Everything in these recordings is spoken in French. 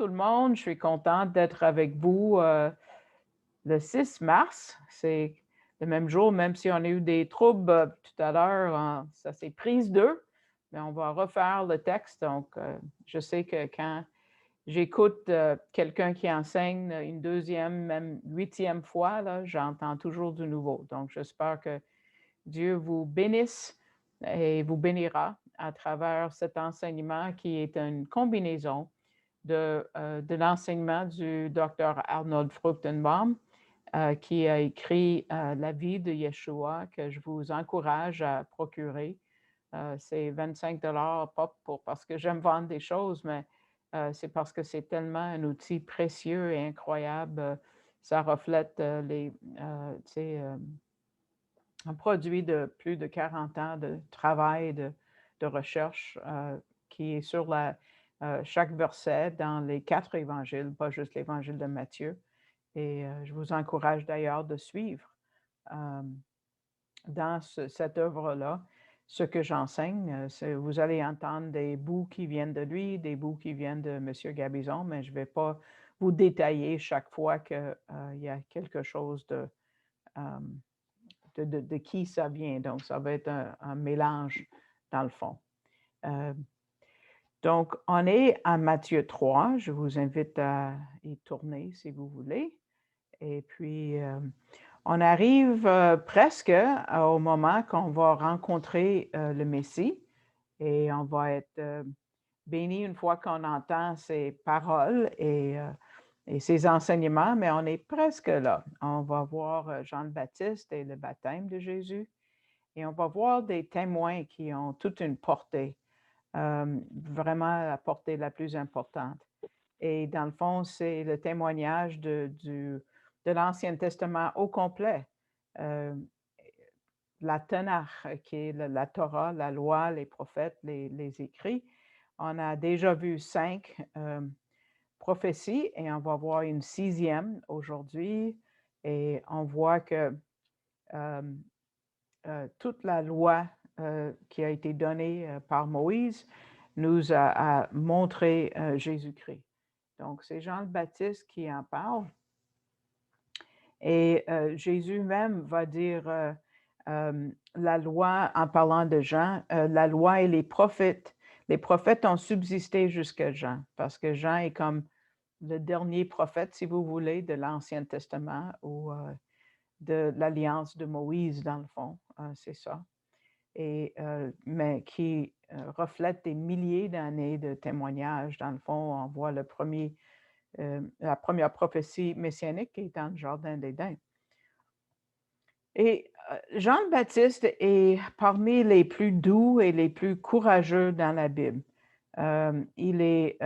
tout le monde. Je suis contente d'être avec vous le 6 mars. C'est le même jour, même si on a eu des troubles tout à l'heure, ça s'est prise d'eux, mais on va refaire le texte. Donc, je sais que quand j'écoute quelqu'un qui enseigne une deuxième, même huitième fois, là, j'entends toujours du nouveau. Donc, j'espère que Dieu vous bénisse et vous bénira à travers cet enseignement qui est une combinaison de l'enseignement du docteur Arnold Fruchtenbaum, qui a écrit La vie de Yeshua, que je vous encourage à procurer. C'est 25 pas parce que j'aime vendre des choses, mais c'est parce que c'est tellement un outil précieux et incroyable. Ça reflète tu sais, un produit de plus de 40 ans de travail, de recherche qui est sur chaque verset dans les 4 évangiles, pas juste l'évangile de Matthieu. Et je vous encourage d'ailleurs de suivre euh, dans cette œuvre-là ce que j'enseigne. Vous allez entendre des bouts qui viennent de lui, des bouts qui viennent de M. Gabizon, mais je ne vais pas vous détailler chaque fois qu'il y a quelque chose euh, de qui ça vient. Donc, ça va être un mélange dans le fond. Euh, donc, on est à Matthieu 3. Je vous invite à y tourner si vous voulez. Et puis, on arrive presque au moment qu'on va rencontrer le Messie et on va être béni une fois qu'on entend ses paroles et ses enseignements, mais on est presque là. On va voir Jean le Baptiste et le baptême de Jésus et on va voir des témoins qui ont toute une portée, vraiment la portée la plus importante. Et dans le fond, c'est le témoignage de l'Ancien Testament au complet. Euh, la Tanakh, qui est la Torah, la loi, les prophètes, les écrits. On a déjà vu 5 prophéties et on va voir une 6e aujourd'hui. Et on voit que toute la loi qui a été donnée par Moïse nous a montré Jésus-Christ. Donc, c'est Jean le Baptiste qui en parle. Et Jésus même va dire la loi, en parlant de Jean, la loi et les prophètes. Les prophètes ont subsisté jusqu'à Jean, parce que Jean est comme le dernier prophète, si vous voulez, de l'Ancien Testament ou de l'Alliance de Moïse, dans le fond, c'est ça. Et, mais qui reflète des milliers d'années de témoignages. Dans le fond, on voit la première prophétie messianique qui est dans le Jardin d'Éden. Et Jean le Baptiste est parmi les plus doux et les plus courageux dans la Bible. Il est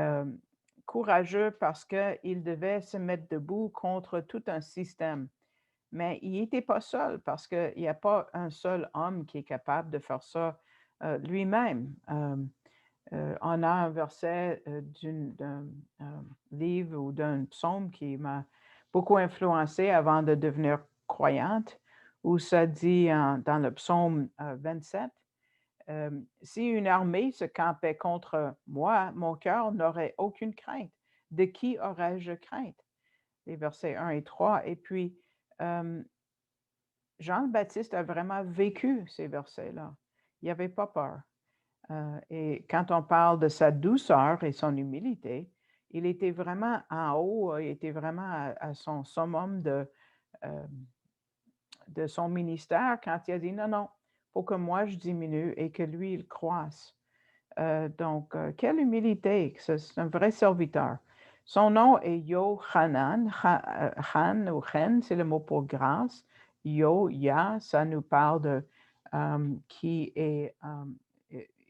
courageux parce qu'il devait se mettre debout contre tout un système. Mais il n'était pas seul parce qu'il n'y a pas un seul homme qui est capable de faire ça lui-même. On a un verset d'un livre ou d'un psaume qui m'a beaucoup influencé avant de devenir croyante, où ça dit dans le psaume 27, si une armée se campait contre moi, mon cœur n'aurait aucune crainte. De qui aurais-je crainte? Les versets 1 et 3. Et puis, Jean le Baptiste a vraiment vécu ces versets-là. Il n'avait pas peur. Et quand on parle de sa douceur et son humilité, il était vraiment en haut, il était vraiment à son summum de son ministère quand il a dit non, non, il faut que moi je diminue et que lui, il croisse. Donc, quelle humilité, c'est un vrai serviteur. Son nom est Yohanan, Han ou Chen, c'est le mot pour grâce. Ya, ça nous parle de qui est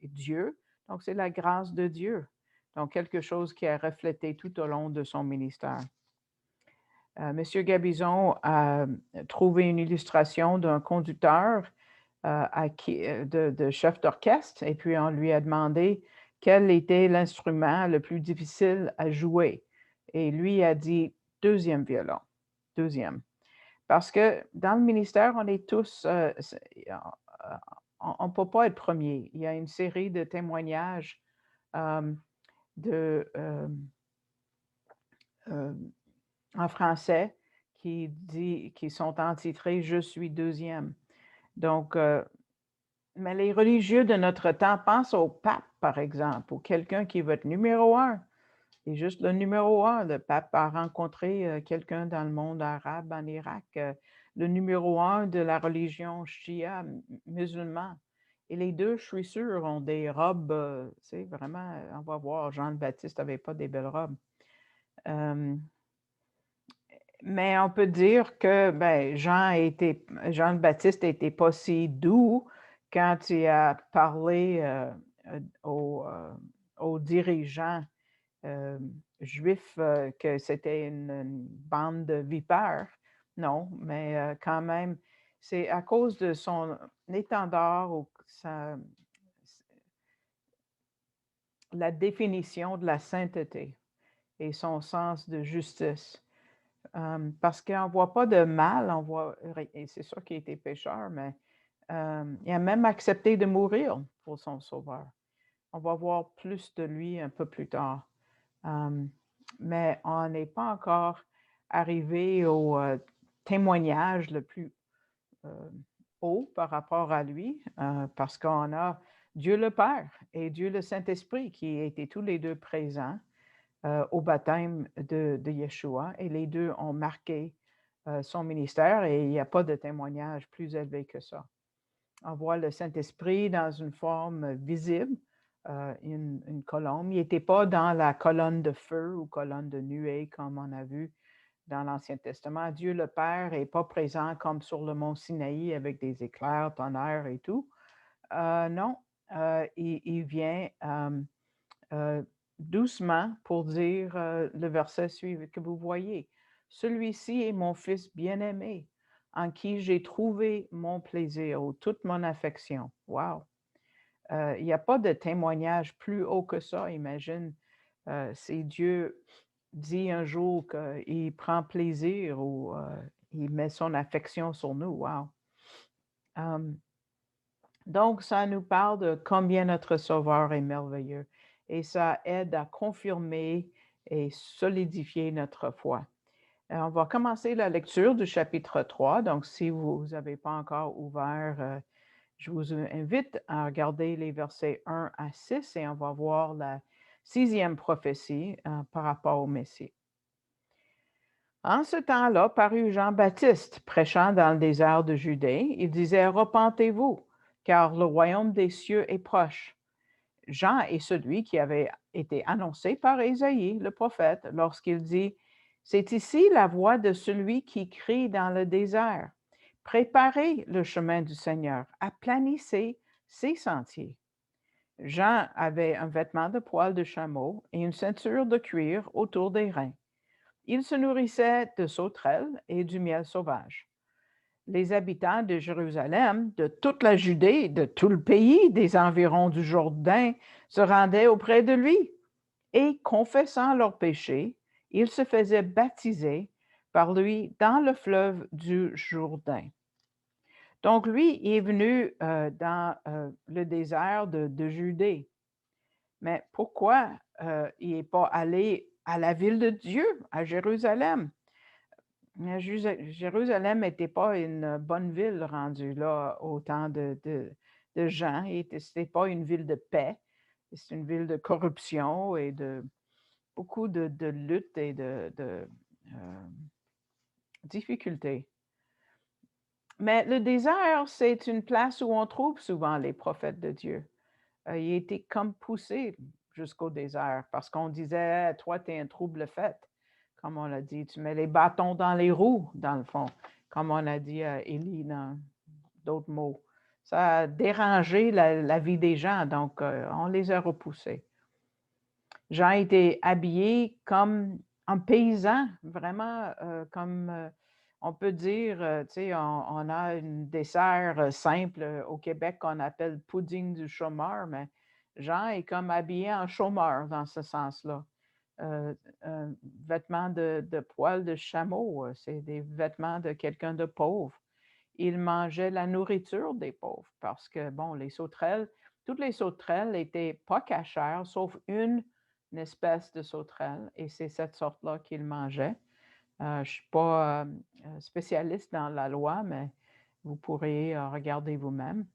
Dieu. Donc, c'est la grâce de Dieu. Donc, quelque chose qui a reflété tout au long de son ministère. Monsieur Gabizon a trouvé une illustration d'un conducteur de chef d'orchestre et puis on lui a demandé quel était l'instrument le plus difficile à jouer. Et lui a dit deuxième violon, deuxième. Parce que dans le ministère, on est tous, on ne peut pas être premier. Il y a une série de témoignages de euh, en français qui sont entitrés Je suis deuxième. Donc, mais les religieux de notre temps pensent au pape, par exemple, ou quelqu'un qui veut être numéro un. Et juste le numéro un, le pape a rencontré quelqu'un dans le monde arabe, en Irak, le numéro un de la religion shia musulmane. Et les deux, je suis sûre, ont des robes, vraiment, on va voir, Jean le Baptiste n'avait pas des belles robes. Mais on peut dire que Jean le Baptiste n'était pas si doux quand il a parlé aux dirigeants juifs que c'était une bande de vipères. Non, mais quand même, c'est à cause de son étendard ou la définition de la sainteté et son sens de justice. Parce qu'on ne voit pas de mal, et c'est sûr qu'il était pécheur, mais il a même accepté de mourir pour son sauveur. On va voir plus de lui un peu plus tard. Mais on n'est pas encore arrivé au témoignage le plus haut par rapport à lui, parce qu'on a Dieu le Père et Dieu le Saint-Esprit qui étaient tous les deux présents au baptême de Yeshua, et les deux ont marqué son ministère, et il n'y a pas de témoignage plus élevé que ça. On voit le Saint-Esprit dans une forme visible, une colombe. Il n'était pas dans la colonne de feu ou colonne de nuée comme on a vu dans l'Ancien Testament. Dieu le Père n'est pas présent comme sur le mont Sinaï avec des éclairs, tonnerres et tout. Non, il vient doucement pour dire le verset suivant que vous voyez. Celui-ci est mon fils bien-aimé, en qui j'ai trouvé mon plaisir ou toute mon affection. Wow! Il n'y a pas de témoignage plus haut que ça, imagine. Si Dieu dit un jour qu'il prend plaisir ou il met son affection sur nous. Wow! Donc, ça nous parle de combien notre Sauveur est merveilleux et ça aide à confirmer et solidifier notre foi. On va commencer la lecture du chapitre 3. Donc, si vous n'avez pas encore ouvert, je vous invite à regarder les versets 1 à 6 et on va voir la 6e prophétie par rapport au Messie. En ce temps-là parut Jean-Baptiste, prêchant dans le désert de Judée. Il disait, repentez-vous, car le royaume des cieux est proche. Jean est celui qui avait été annoncé par Ésaïe, le prophète, lorsqu'il dit, c'est ici la voix de celui qui crie dans le désert. Préparez le chemin du Seigneur, aplanissez ses sentiers. Jean avait un vêtement de poil de chameau et une ceinture de cuir autour des reins. Il se nourrissait de sauterelles et du miel sauvage. Les habitants de Jérusalem, de toute la Judée, de tout le pays des environs du Jourdain, se rendaient auprès de lui et, confessant leurs péchés, ils se faisaient baptiser par lui dans le fleuve du Jourdain. Donc, lui est venu dans le désert de Judée. Mais pourquoi il n'est pas allé à la ville de Dieu, à Jérusalem? Jérusalem n'était pas une bonne ville rendue là au temps de Jean. Ce n'était pas une ville de paix. C'est une ville de corruption et de beaucoup de luttes et de difficultés. Mais le désert, c'est une place où on trouve souvent les prophètes de Dieu. Il était comme poussé jusqu'au désert parce qu'on disait, toi, tu es un trouble fait. Comme on l'a dit, tu mets les bâtons dans les roues, dans le fond, comme on a dit à Élie dans d'autres mots. Ça a dérangé la vie des gens, donc on les a repoussés. Jean était habillé comme un paysan, vraiment comme on peut dire, tu sais, on a un dessert simple au Québec qu'on appelle pudding du chômeur, mais Jean est comme habillé en chômeur dans ce sens-là. Vêtements de poil de chameau, c'est des vêtements de quelqu'un de pauvre. Il mangeait la nourriture des pauvres parce que, bon, les sauterelles, toutes les sauterelles n'étaient pas cachères, sauf une une espèce de sauterelle, et c'est cette sorte-là qu'il mangeait. Je ne suis pas spécialiste dans la loi, mais vous pourrez regarder vous-même.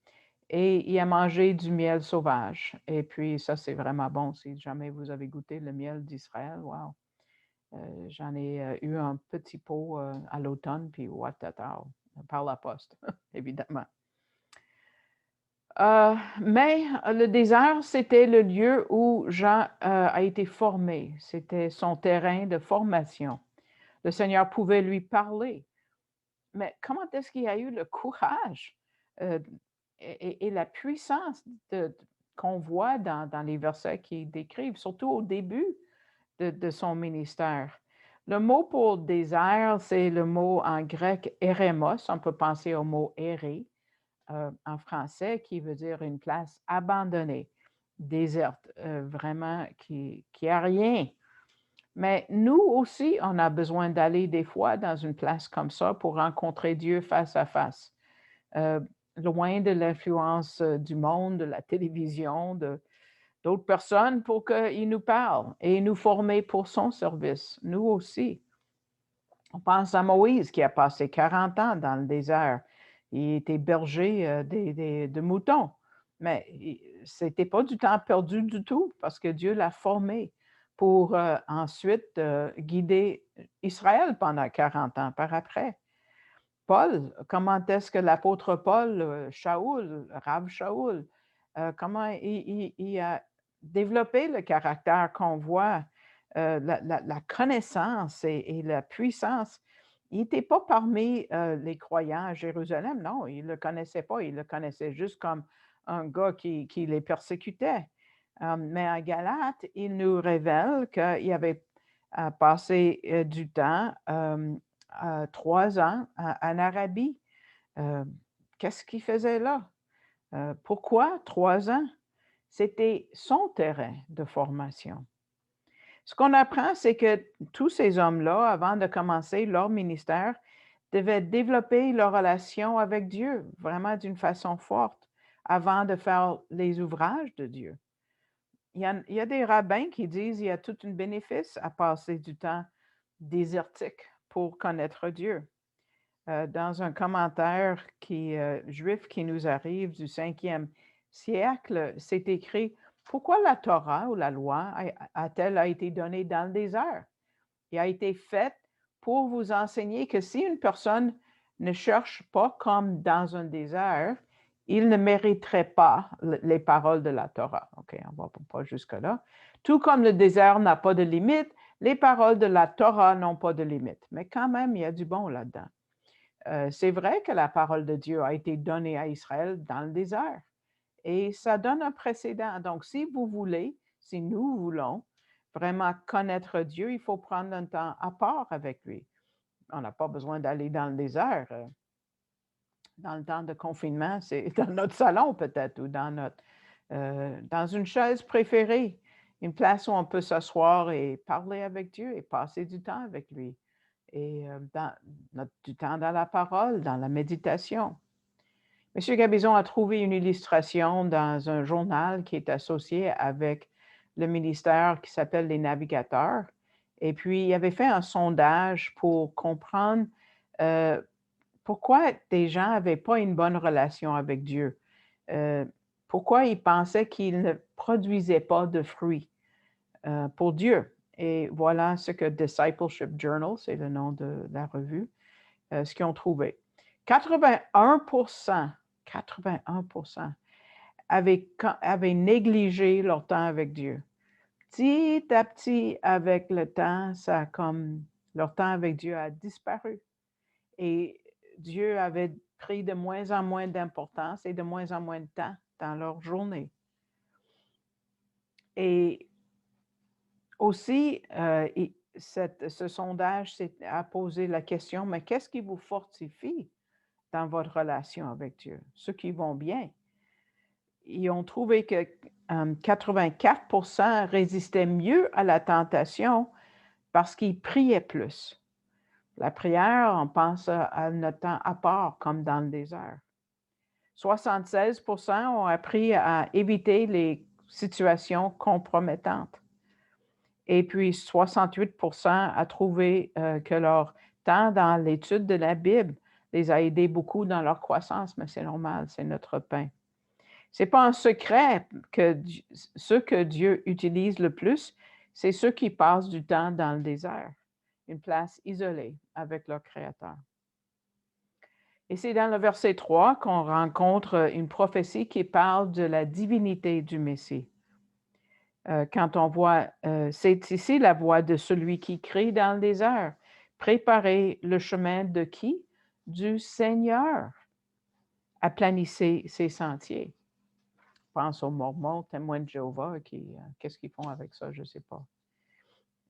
Et il a mangé du miel sauvage. Et puis, ça, c'est vraiment bon. Si jamais vous avez goûté le miel d'Israël, wow! J'en ai eu un petit pot à l'automne, puis watatao, par la poste, évidemment. Mais le désert, c'était le lieu où Jean a été formé. C'était son terrain de formation. Le Seigneur pouvait lui parler. Mais comment est-ce qu'il a eu le courage et la puissance qu'on voit dans les versets qui décrivent, surtout au début de son ministère? Le mot pour désert, c'est le mot en grec érémos. On peut penser au mot éré en français, qui veut dire une place abandonnée, déserte, vraiment qui a rien. Mais nous aussi, on a besoin d'aller des fois dans une place comme ça pour rencontrer Dieu face à face, euh, loin de l'influence du monde, de la télévision, d'autres personnes pour qu'ils nous parlent et nous former pour son service, nous aussi. On pense à Moïse qui a passé 40 ans dans le désert. Il était berger de moutons, mais ce n'était pas du temps perdu du tout parce que Dieu l'a formé pour ensuite guider Israël pendant 40 ans par après. Paul, comment est-ce que l'apôtre Paul, Shaoul, Rav Shaoul, comment il a développé le caractère qu'on voit, la connaissance et la puissance. Il n'était pas parmi les croyants à Jérusalem, non, il ne le connaissait pas, il le connaissait juste comme un gars qui les persécutait. Mais à Galate, il nous révèle qu'il avait passé du temps 3 ans en Arabie. Qu'est-ce qu'il faisait là? Pourquoi 3 ans? C'était son terrain de formation. Ce qu'on apprend, c'est que tous ces hommes-là, avant de commencer leur ministère, devaient développer leur relation avec Dieu, vraiment d'une façon forte, avant de faire les ouvrages de Dieu. Il y a des rabbins qui disent qu'il y a tout un bénéfice à passer du temps désertique pour connaître Dieu. Dans un commentaire juif qui nous arrive du 5e siècle, c'est écrit: pourquoi la Torah ou la loi a-t-elle été donnée dans le désert? Elle a été faite pour vous enseigner que si une personne ne cherche pas comme dans un désert, il ne mériterait pas les paroles de la Torah. OK, on ne va pas jusque-là. Tout comme le désert n'a pas de limite, les paroles de la Torah n'ont pas de limite. Mais quand même, il y a du bon là-dedans. C'est vrai que la parole de Dieu a été donnée à Israël dans le désert et ça donne un précédent. Donc, si vous voulez, si nous voulons vraiment connaître Dieu, il faut prendre un temps à part avec lui. On n'a pas besoin d'aller dans le désert. Dans le temps de confinement, c'est dans notre salon peut-être ou dans une chaise préférée, une place où on peut s'asseoir et parler avec Dieu et passer du temps avec lui. Et du temps dans la parole, dans la méditation. M. Gabizon a trouvé une illustration dans un journal qui est associé avec le ministère qui s'appelle Les Navigateurs. Et puis, il avait fait un sondage pour comprendre pourquoi des gens n'avaient pas une bonne relation avec Dieu. Pourquoi ils pensaient qu'ils ne produisaient pas de fruits pour Dieu. Et voilà ce que Discipleship Journal, c'est le nom de la revue, ce qu'ils ont trouvé. 81% avaient négligé leur temps avec Dieu. Petit à petit, avec le temps, leur temps avec Dieu a disparu. Et Dieu avait pris de moins en moins d'importance et de moins en moins de temps dans leur journée. Et aussi, ce sondage a posé la question, mais qu'est-ce qui vous fortifie dans votre relation avec Dieu? Ceux qui vont bien. Ils ont trouvé que 84% résistaient mieux à la tentation parce qu'ils priaient plus. La prière, on pense à notre temps à part, comme dans le désert. 76% ont appris à éviter les situations compromettantes. Et puis 68% a trouvé que leur temps dans l'étude de la Bible les a aidés beaucoup dans leur croissance, mais c'est normal, c'est notre pain. C'est pas un secret que ceux que Dieu utilise le plus, c'est ceux qui passent du temps dans le désert, une place isolée avec leur Créateur. Et c'est dans le verset 3 qu'on rencontre une prophétie qui parle de la divinité du Messie. Quand on voit, c'est ici la voix de celui qui crie dans le désert. Préparez le chemin de qui? Du Seigneur. Aplanissez ses sentiers. Je pense aux Mormons, témoins de Jéhovah, qu'est-ce qu'ils font avec ça? Je ne sais pas.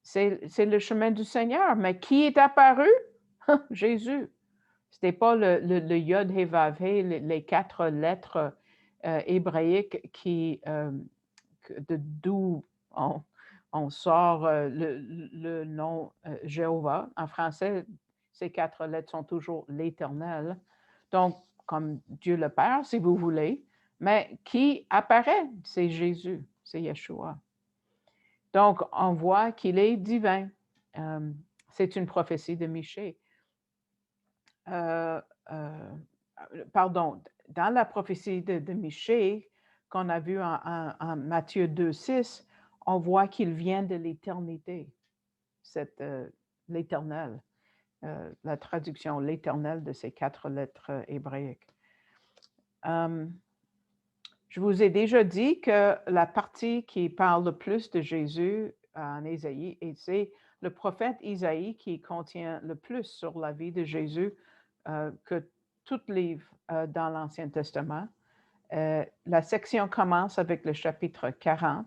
C'est le chemin du Seigneur. Mais qui est apparu? Jésus. Ce n'était pas le Yod He Vav He, les 4 lettres hébraïques d'où on sort le nom Jéhovah. En français, ces 4 lettres sont toujours l'Éternel. Donc, comme Dieu le Père, si vous voulez, mais qui apparaît, c'est Jésus, c'est Yeshua. Donc, on voit qu'il est divin. C'est une prophétie de Michée. Pardon, dans la prophétie de Michée, qu'on a vue en Matthieu 2,6, on voit qu'il vient de l'éternité, l'éternel, la traduction, l'éternel de ces 4 lettres hébraïques. Je vous ai déjà dit que la partie qui parle le plus de Jésus en Ésaïe, et c'est le prophète Isaïe qui contient le plus sur la vie de Jésus que tout livre dans l'Ancien Testament. La section commence avec le chapitre 40.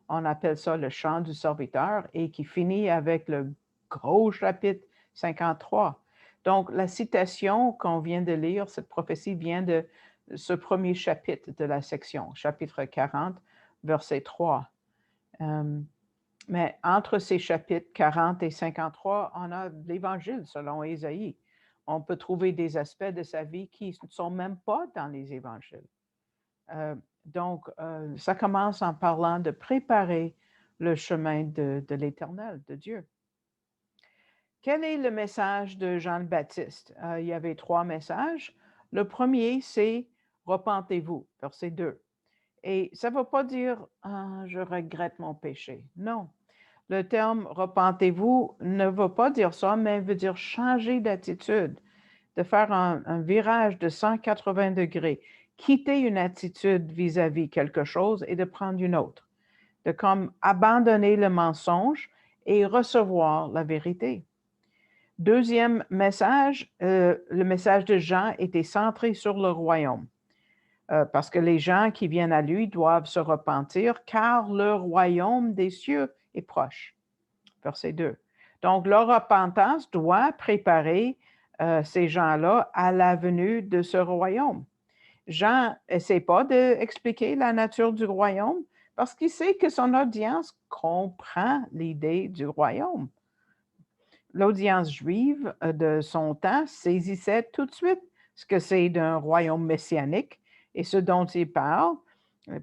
On appelle ça le chant du serviteur et qui finit avec le gros chapitre 53. Donc, la citation qu'on vient de lire, cette prophétie vient de ce premier chapitre de la section, chapitre 40, verset 3. Mais entre ces chapitres 40 et 53, on a l'Évangile selon Ésaïe. On peut trouver des aspects de sa vie qui ne sont même pas dans les Évangiles. Donc, ça commence en parlant de préparer le chemin de l'Éternel, de Dieu. Quel est le message de Jean le Baptiste? Il y avait 3 messages. Le premier, c'est « Repentez-vous », verset 2. Et ça ne veut pas dire « je regrette mon péché ». Non. Le terme « repentez-vous » ne veut pas dire ça, mais veut dire changer d'attitude, de faire un virage de 180 degrés, quitter une attitude vis-à-vis quelque chose et de prendre une autre, de comme abandonner le mensonge et recevoir la vérité. Deuxième message, le message de Jean était centré sur le royaume, parce que les gens qui viennent à lui doivent se repentir, car le royaume des cieux est proche. Verset 2. Donc, leur repentance doit préparer ces gens-là à la venue de ce royaume. Jean n'essaie pas d'expliquer la nature du royaume parce qu'il sait que son audience comprend l'idée du royaume. L'audience juive de son temps saisissait tout de suite ce que c'est d'un royaume messianique et ce dont il parle,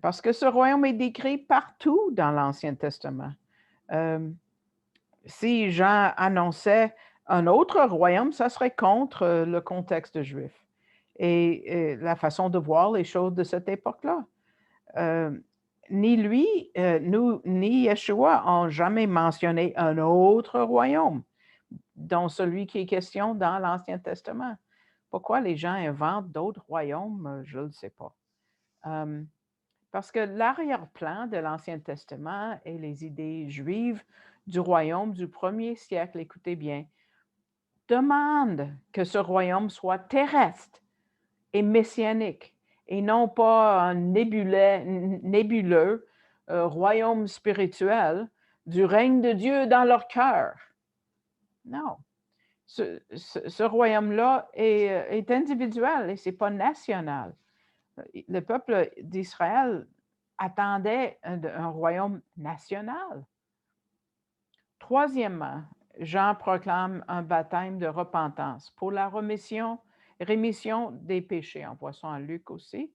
parce que ce royaume est décrit partout dans l'Ancien Testament. Si Jean annonçait un autre royaume, ça serait contre le contexte juif et la façon de voir les choses de cette époque-là. Ni lui, ni Yeshua n'ont jamais mentionné un autre royaume, dont celui qui est question dans l'Ancien Testament. Pourquoi les gens inventent d'autres royaumes, je ne le sais pas. Parce que l'arrière-plan de l'Ancien Testament et les idées juives du royaume du 1er siècle, écoutez bien, demandent que ce royaume soit terrestre et messianique et non pas un nébuleux royaume spirituel du règne de Dieu dans leur cœur. Non. Ce royaume-là est individuel et ce n'est pas national. Le peuple d'Israël attendait un royaume national. Troisièmement, Jean proclame un baptême de repentance pour la rémission des péchés. On voit ça en Luc aussi.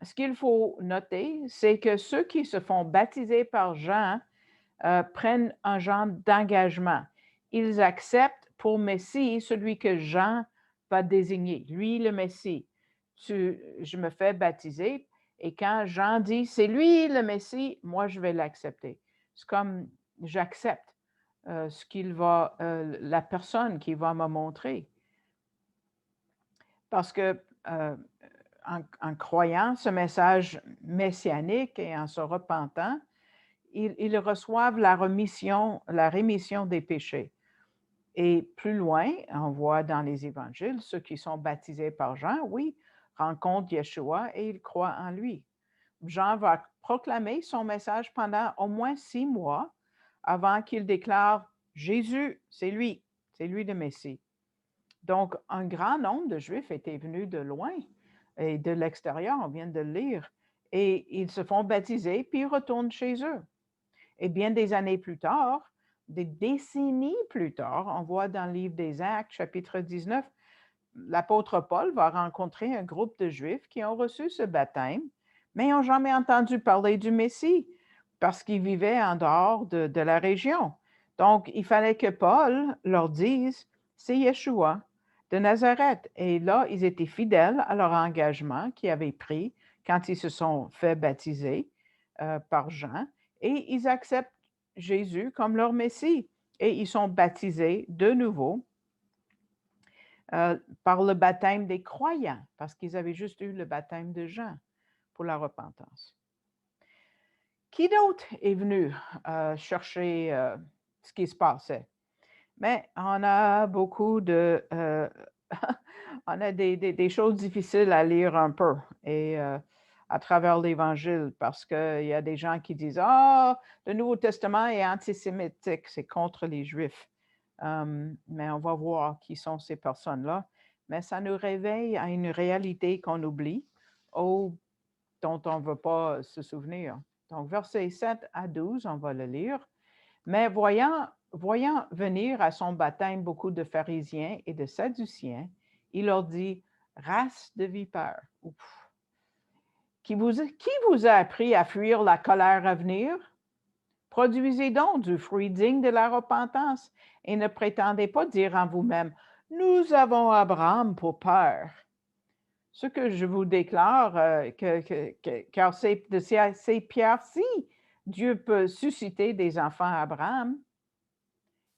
Ce qu'il faut noter, c'est que ceux qui se font baptiser par Jean prennent un genre d'engagement. Ils acceptent pour Messie celui que Jean va désigner, lui le Messie. Je me fais baptiser et quand Jean dit c'est lui le Messie, moi je vais l'accepter. C'est comme j'accepte la personne qui va me montrer. Parce que en croyant ce message messianique et en se repentant, ils reçoivent la rémission des péchés. Et plus loin, on voit dans les évangiles, ceux qui sont baptisés par Jean, oui, rencontrent Yeshua et ils croient en lui. Jean va proclamer son message pendant au moins 6 mois avant qu'il déclare Jésus, c'est lui le Messie. Donc, un grand nombre de Juifs étaient venus de loin et de l'extérieur, on vient de le lire, et ils se font baptiser, puis ils retournent chez eux. Et bien des années plus tard, des décennies plus tard, on voit dans le livre des Actes, chapitre 19, l'apôtre Paul va rencontrer un groupe de Juifs qui ont reçu ce baptême, mais n'ont jamais entendu parler du Messie parce qu'ils vivaient en dehors de la région. Donc, il fallait que Paul leur dise, c'est Yeshua de Nazareth. Et là, ils étaient fidèles à leur engagement qu'ils avaient pris quand ils se sont fait baptiser par Jean et ils acceptent Jésus comme leur Messie et ils sont baptisés de nouveau par le baptême des croyants, parce qu'ils avaient juste eu le baptême de Jean pour la repentance. Qui d'autre est venu chercher ce qui se passait? Mais on a beaucoup de... on a des choses difficiles à lire un peu et à travers l'Évangile, parce qu'il y a des gens qui disent « Ah, le Nouveau Testament est antisémitique, c'est contre les Juifs. » Mais on va voir qui sont ces personnes-là. Mais ça nous réveille à une réalité qu'on oublie ou dont on ne veut pas se souvenir. Donc, versets 7 à 12, on va le lire. Mais voyant venir à son baptême beaucoup de pharisiens et de sadduciens, il leur dit, race de vipères, qui vous a appris à fuir la colère à venir? Produisez donc du fruit digne de la repentance et ne prétendez pas dire en vous-même, nous avons Abraham pour père. Ce que je vous déclare, car c'est de ces pierres-ci, Dieu peut susciter des enfants à Abraham.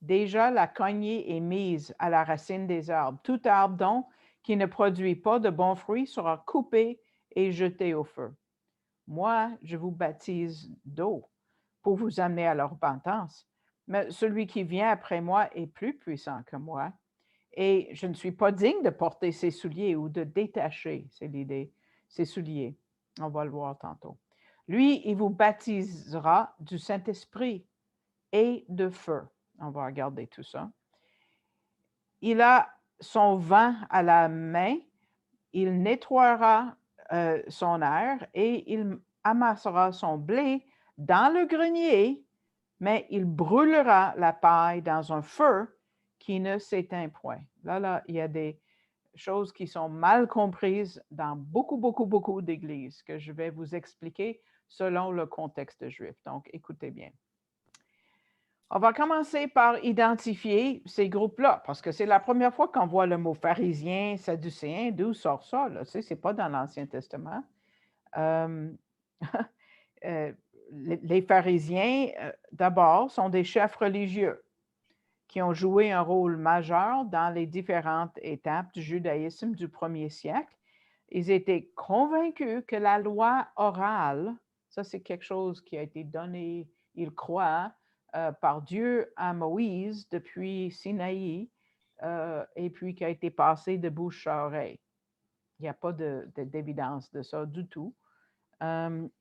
Déjà, la cognée est mise à la racine des arbres. Tout arbre donc qui ne produit pas de bons fruits sera coupé et jeté au feu. Moi, je vous baptise d'eau pour vous amener à la repentance. Mais celui qui vient après moi est plus puissant que moi. Et je ne suis pas digne de porter ses souliers ou de détacher, c'est l'idée, ses souliers. On va le voir tantôt. Lui, il vous baptisera du Saint-Esprit et de feu. On va regarder tout ça. Il a son vent à la main, il nettoiera son air et il amassera son blé dans le grenier, mais il brûlera la paille dans un feu qui ne s'éteint point. Là, il y a des choses qui sont mal comprises dans beaucoup d'églises que je vais vous expliquer selon le contexte juif. Donc, écoutez bien. On va commencer par identifier ces groupes-là, parce que c'est la première fois qu'on voit le mot pharisien, sadducéen. D'où sort ça? Ce n'est pas dans l'Ancien Testament. Les pharisiens, d'abord, sont des chefs religieux qui ont joué un rôle majeur dans les différentes étapes du judaïsme du premier siècle. Ils étaient convaincus que la loi orale, ça c'est quelque chose qui a été donné, ils croient, par Dieu à Moïse depuis Sinaï, et puis qui a été passé de bouche à oreille. Il n'y a pas d'évidence de ça du tout.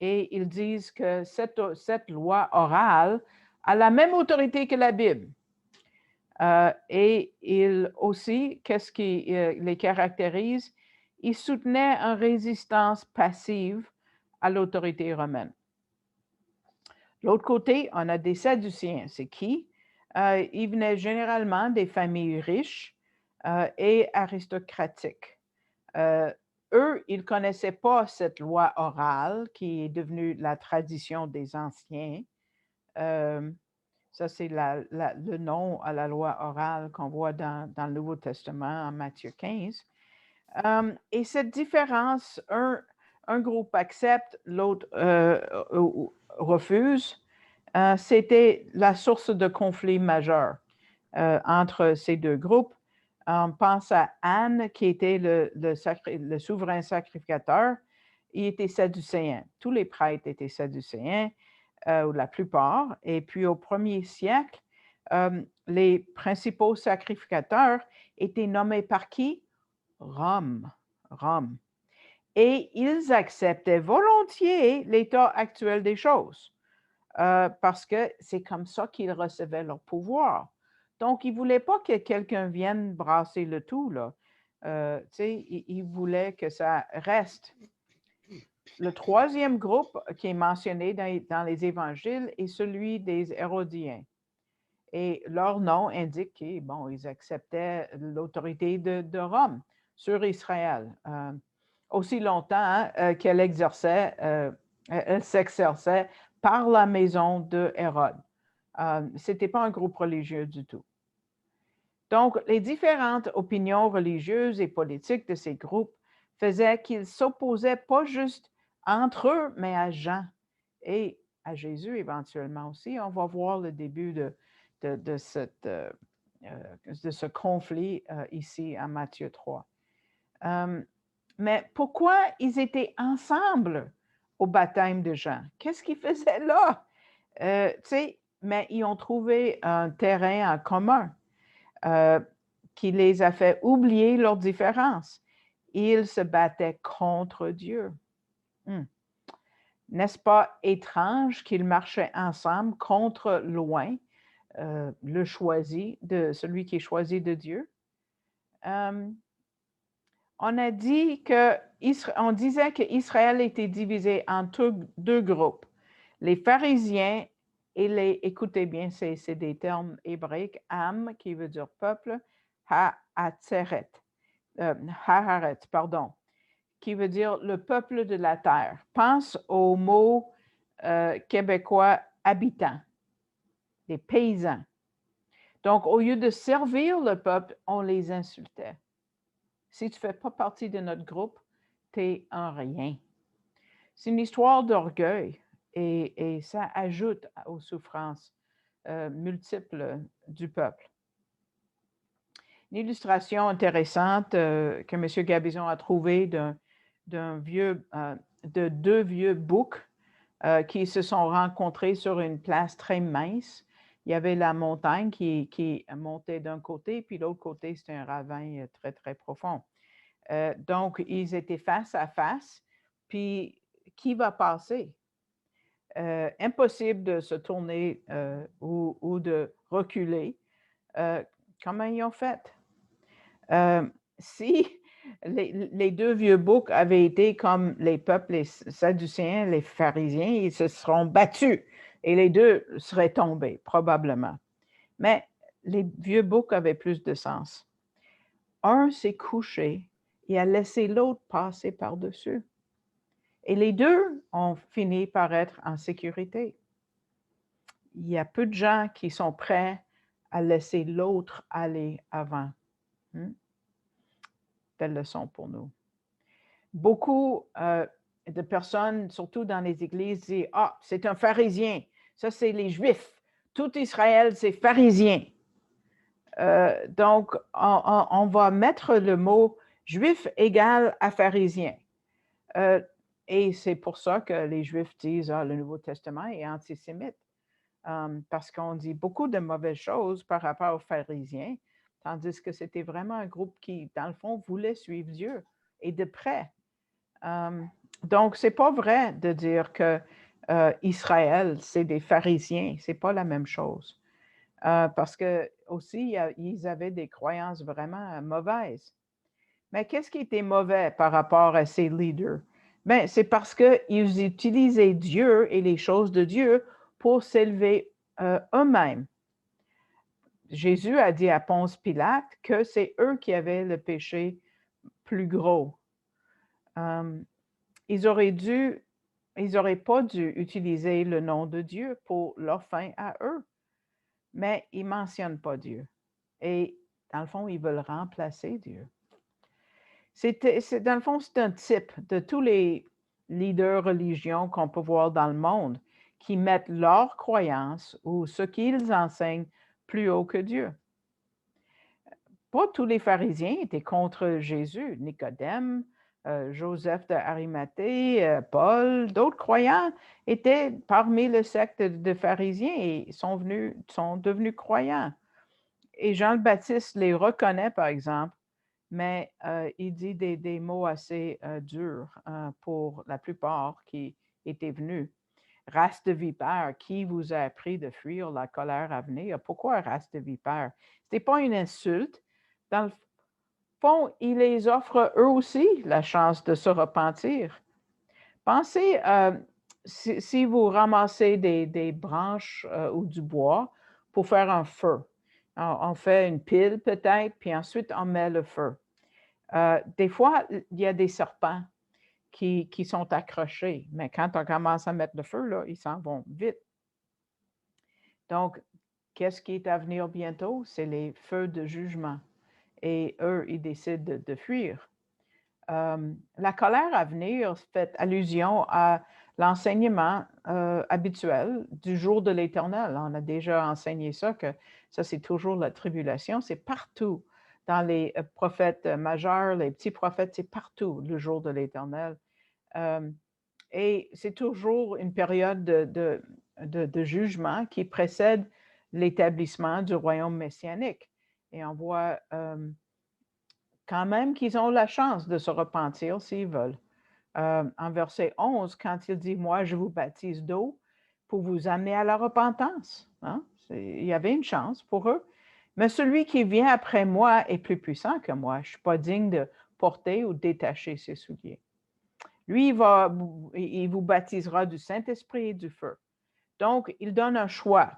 Et ils disent que cette loi orale a la même autorité que la Bible. Et ils aussi, qu'est-ce qui les caractérise? Ils soutenaient une résistance passive à l'autorité romaine. L'autre côté, on a des Sadduciens. C'est qui? Ils venaient généralement des familles riches et aristocratiques. Eux, ils ne connaissaient pas cette loi orale qui est devenue la tradition des anciens. Ça, c'est le nom à la loi orale qu'on voit dans le Nouveau Testament, en Matthieu 15. Et cette différence, un groupe accepte, l'autre refuse, c'était la source de conflit majeur entre ces deux groupes. On pense à Anne, qui était le souverain sacrificateur. Il était sadducéen. Tous les prêtres étaient sadducéens, ou la plupart. Et puis au 1er siècle, les principaux sacrificateurs étaient nommés par qui? Rome. Et ils acceptaient volontiers l'état actuel des choses, parce que c'est comme ça qu'ils recevaient leur pouvoir. Donc, ils ne voulaient pas que quelqu'un vienne brasser le tout, là. Ils voulaient que ça reste. Le troisième groupe qui est mentionné dans les évangiles est celui des Hérodiens. Et leur nom indique qu'ils acceptaient l'autorité de Rome sur Israël, aussi longtemps qu'elle s'exerçait par la maison de Hérode. Ce n'était pas un groupe religieux du tout. Donc, les différentes opinions religieuses et politiques de ces groupes faisaient qu'ils s'opposaient pas juste entre eux, mais à Jean et à Jésus éventuellement aussi. On va voir le début de ce conflit ici en Matthieu 3. Mais pourquoi ils étaient ensemble au baptême de Jean? Qu'est-ce qu'ils faisaient là? Mais ils ont trouvé un terrain en commun qui les a fait oublier leurs différences. Ils se battaient contre Dieu. N'est-ce pas étrange qu'ils marchaient ensemble contre loin, le choisi, celui qui est choisi de Dieu? On disait qu'Israël était divisé en deux groupes. Les pharisiens et écoutez bien, c'est des termes hébraïques, Am, qui veut dire peuple, Haaret, qui veut dire le peuple de la terre. Pense au mot québécois habitant, des paysans. Donc, au lieu de servir le peuple, on les insultait. Si tu ne fais pas partie de notre groupe, tu es un rien. C'est une histoire d'orgueil et ça ajoute aux souffrances multiples du peuple. Une illustration intéressante que M. Gabizon a trouvée de deux vieux boucs qui se sont rencontrés sur une place très mince. Il y avait la montagne qui montait d'un côté, puis l'autre côté, c'était un ravin très, très profond. Donc, ils étaient face à face, puis qui va passer? Impossible de se tourner ou de reculer. Comment ils ont fait? Si les deux vieux boucs avaient été comme les peuples, les Sadducéens, les pharisiens, ils se seront battus et les deux seraient tombés, probablement. Mais les vieux boucs avaient plus de sens. Un s'est couché et a laissé l'autre passer par-dessus. Et les deux ont fini par être en sécurité. Il y a peu de gens qui sont prêts à laisser l'autre aller avant. Belle leçon pour nous. Beaucoup de personnes, surtout dans les églises, disent « Ah, c'est un pharisien, ça c'est les Juifs, tout Israël c'est pharisien ». Donc, on va mettre le mot « juif » égal à « pharisien ». Et c'est pour ça que les Juifs disent « Ah, le Nouveau Testament est antisémite ». Parce qu'on dit beaucoup de mauvaises choses par rapport aux pharisiens, tandis que c'était vraiment un groupe qui, dans le fond, voulait suivre Dieu et de près. Donc, ce n'est pas vrai de dire que Israël, c'est des pharisiens. Ce n'est pas la même chose. Parce que aussi, ils avaient des croyances vraiment mauvaises. Mais qu'est-ce qui était mauvais par rapport à ces leaders? Bien, c'est parce qu'ils utilisaient Dieu et les choses de Dieu pour s'élever eux-mêmes. Jésus a dit à Ponce Pilate que c'est eux qui avaient le péché plus gros. Ils n'auraient pas dû utiliser le nom de Dieu pour leur fin à eux. mais ils ne mentionnent pas Dieu. Et dans le fond, ils veulent remplacer Dieu. Dans le fond, c'est un type de tous les leaders religieux qu'on peut voir dans le monde qui mettent leurs croyances ou ce qu'ils enseignent plus haut que Dieu. Pas tous les pharisiens étaient contre Jésus. Nicodème, Joseph de Arimathée, Paul, d'autres croyants étaient parmi le secte de pharisiens et sont devenus croyants. Et Jean le Baptiste les reconnaît, par exemple, mais il dit des mots assez durs pour la plupart qui étaient venus. Race de vipères, qui vous a appris de fuir la colère à venir? Pourquoi race de vipères? Ce n'est pas une insulte. Dans le fond, il les offre eux aussi la chance de se repentir. Pensez, si vous ramassez des branches ou du bois pour faire un feu. On fait une pile peut-être, puis ensuite on met le feu. Des fois, il y a des serpents qui sont accrochés, mais quand on commence à mettre le feu, là, ils s'en vont vite. Donc, qu'est-ce qui est à venir bientôt? C'est les feux de jugement. Et eux, ils décident de fuir. La colère à venir fait allusion à l'enseignement habituel du jour de l'Éternel. On a déjà enseigné ça, que ça, c'est toujours la tribulation. C'est partout. Dans les prophètes majeurs, les petits prophètes, c'est partout le jour de l'Éternel. Et c'est toujours une période de jugement qui précède l'établissement du royaume messianique. Et on voit quand même qu'ils ont la chance de se repentir s'ils veulent. En verset 11, quand il dit « Moi, je vous baptise d'eau pour vous amener à la repentance. » Hein? Il y avait une chance pour eux. Mais celui qui vient après moi est plus puissant que moi. Je ne suis pas digne de porter ou détacher ses souliers. Lui, il vous baptisera du Saint-Esprit et du feu. Donc, il donne un choix.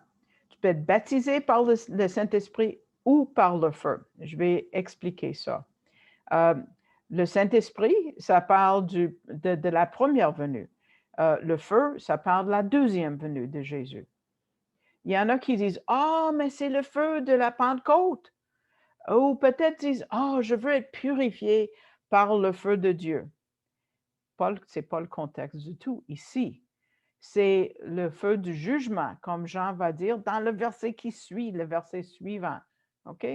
Tu peux être baptisé par le Saint-Esprit ou par le feu. Je vais expliquer ça. Le Saint-Esprit, ça parle de la première venue. Le feu, ça parle de la deuxième venue de Jésus. Il y en a qui disent « Ah, mais c'est le feu de la Pentecôte. » Ou peut-être disent « Ah, je veux être purifié par le feu de Dieu. » Ce n'est pas le contexte du tout ici. C'est le feu du jugement, comme Jean va dire dans le verset qui suit, le verset suivant. OK?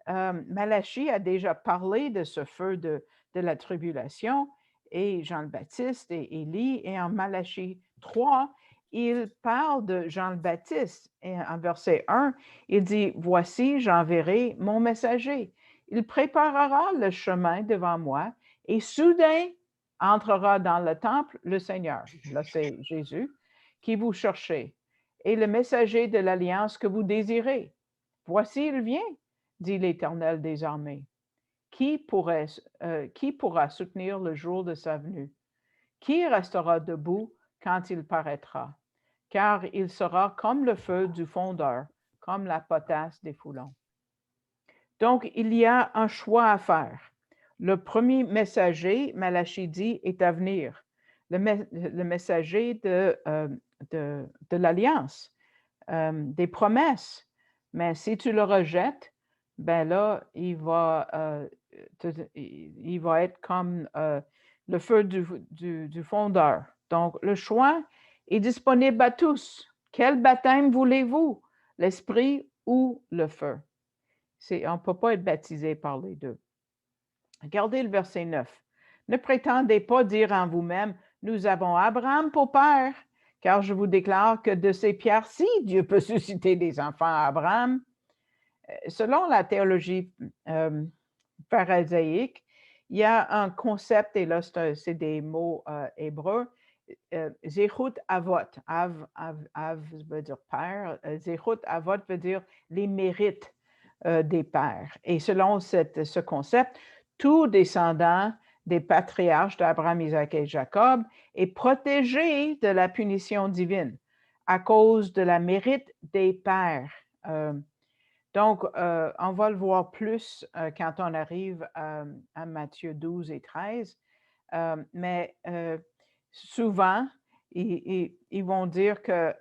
Malachie a déjà parlé de ce feu de la tribulation et Jean le Baptiste et Élie. Et en Malachie 3, il parle de Jean le Baptiste. Et en verset 1, il dit « Voici, j'enverrai mon messager. Il préparera le chemin devant moi et soudain entrera dans le temple le Seigneur. » Là, c'est Jésus qui vous cherchez. Et le messager de l'alliance que vous désirez. Voici, il vient, dit l'Éternel des armées. Qui pourra soutenir le jour de sa venue? Qui restera debout quand il paraîtra? Car il sera comme le feu du fondeur, comme la potasse des foulons. Donc, il y a un choix à faire. Le premier messager, Malachie dit, est à venir. Le messager de l'Alliance, des promesses. Mais si tu le rejettes, ben là, il va être comme le feu du fondeur. Donc, le choix est disponible à tous. Quel baptême voulez-vous? L'esprit ou le feu? On ne peut pas être baptisé par les deux. Regardez le verset 9. Ne prétendez pas dire en vous-même, nous avons Abraham pour père, car je vous déclare que de ces pierres-ci, Dieu peut susciter des enfants à Abraham. Selon la théologie pharisaïque, il y a un concept, et là, c'est des mots hébreux, Zechut Avot. Av veut dire père. Zechut Avot veut dire les mérites des pères. Et selon ce concept, tout descendant des patriarches d'Abraham, Isaac et Jacob est protégé de la punition divine à cause de la mérite des pères. Donc, on va le voir plus quand on arrive à Matthieu 12 et 13. Mais souvent, ils vont dire que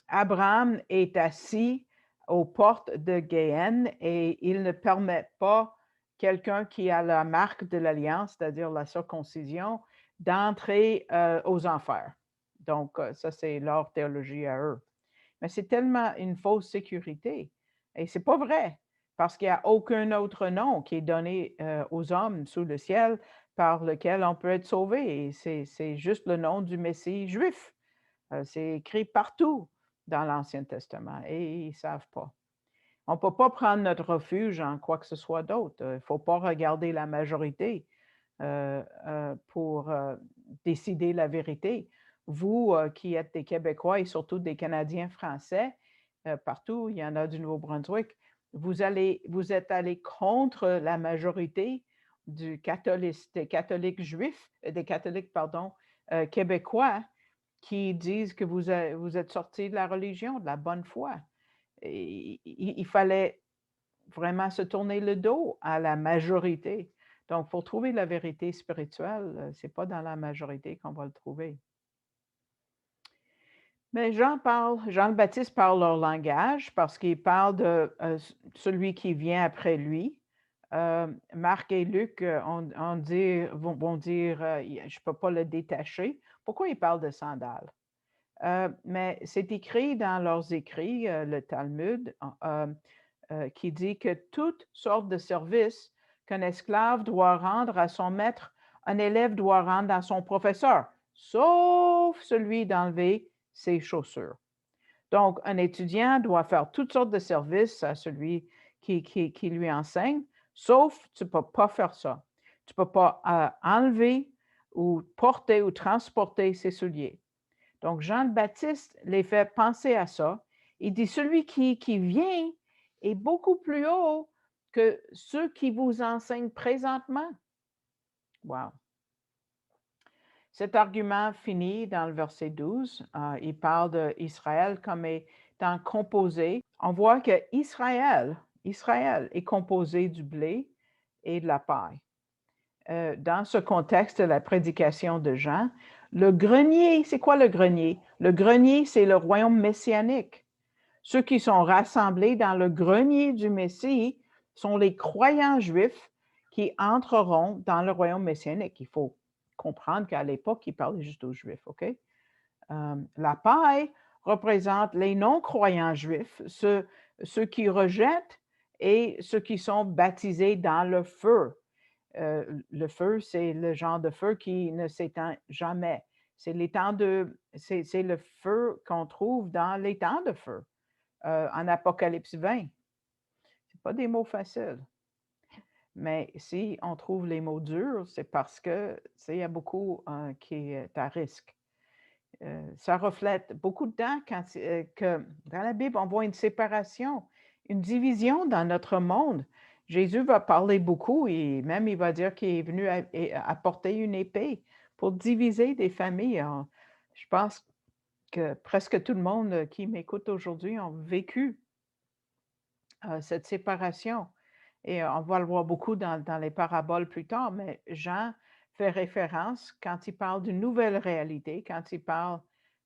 Abraham est assis aux portes de Géhenne et il ne permet pas quelqu'un qui a la marque de l'alliance, c'est-à-dire la circoncision, d'entrer aux enfers. Donc, ça, c'est leur théologie à eux. Mais c'est tellement une fausse sécurité. Et c'est pas vrai, parce qu'il n'y a aucun autre nom qui est donné aux hommes sous le ciel par lequel on peut être sauvé. Et c'est juste le nom du Messie juif. C'est écrit partout dans l'Ancien Testament et ils ne savent pas. On ne peut pas prendre notre refuge en quoi que ce soit d'autre. Il ne faut pas regarder la majorité pour décider la vérité. Vous qui êtes des Québécois et surtout des Canadiens français, partout, il y en a du Nouveau-Brunswick, vous êtes allés contre la majorité des catholiques juifs, des catholiques, pardon, québécois qui disent que vous êtes sortis de la religion, de la bonne foi. Et il fallait vraiment se tourner le dos à la majorité. Donc, pour trouver la vérité spirituelle, ce n'est pas dans la majorité qu'on va le trouver. Mais Jean le Baptiste parle leur langage parce qu'il parle de celui qui vient après lui. Marc et Luc vont dire, je ne peux pas le détacher. Pourquoi ils parlent de sandales? Mais c'est écrit dans leurs écrits, le Talmud, qui dit que toutes sortes de services qu'un esclave doit rendre à son maître, un élève doit rendre à son professeur, sauf celui d'enlever ses chaussures. Donc, un étudiant doit faire toutes sortes de services à celui qui lui enseigne, sauf tu ne peux pas faire ça. Tu ne peux pas enlever ou porter ou transporter ses souliers. Donc, Jean le Baptiste les fait penser à ça. Il dit, celui qui vient est beaucoup plus haut que ceux qui vous enseignent présentement. Wow. Cet argument finit dans le verset 12. Il parle d'Israël comme étant composé. On voit que Israël est composé du blé et de la paille. Dans ce contexte de la prédication de Jean, le grenier, c'est quoi le grenier? Le grenier, c'est le royaume messianique. Ceux qui sont rassemblés dans le grenier du Messie sont les croyants juifs qui entreront dans le royaume messianique. Il faut comprendre qu'à l'époque, il parlait juste aux Juifs, OK? La paille représente les non-croyants juifs, ceux qui rejettent et ceux qui sont baptisés dans le feu. Le feu, c'est le genre de feu qui ne s'éteint jamais. C'est le feu qu'on trouve dans les temps de feu, en Apocalypse 20. Ce pas des mots faciles. Mais si on trouve les mots durs, c'est parce que il y a beaucoup qui est à risque. Ça reflète beaucoup de temps que dans la Bible, on voit une séparation, une division dans notre monde. Jésus va parler beaucoup et même il va dire qu'il est venu apporter une épée pour diviser des familles. Alors, je pense que presque tout le monde qui m'écoute aujourd'hui ont vécu cette séparation. Et on va le voir beaucoup dans les paraboles plus tard, mais Jean fait référence quand il parle d'une nouvelle réalité, quand il parle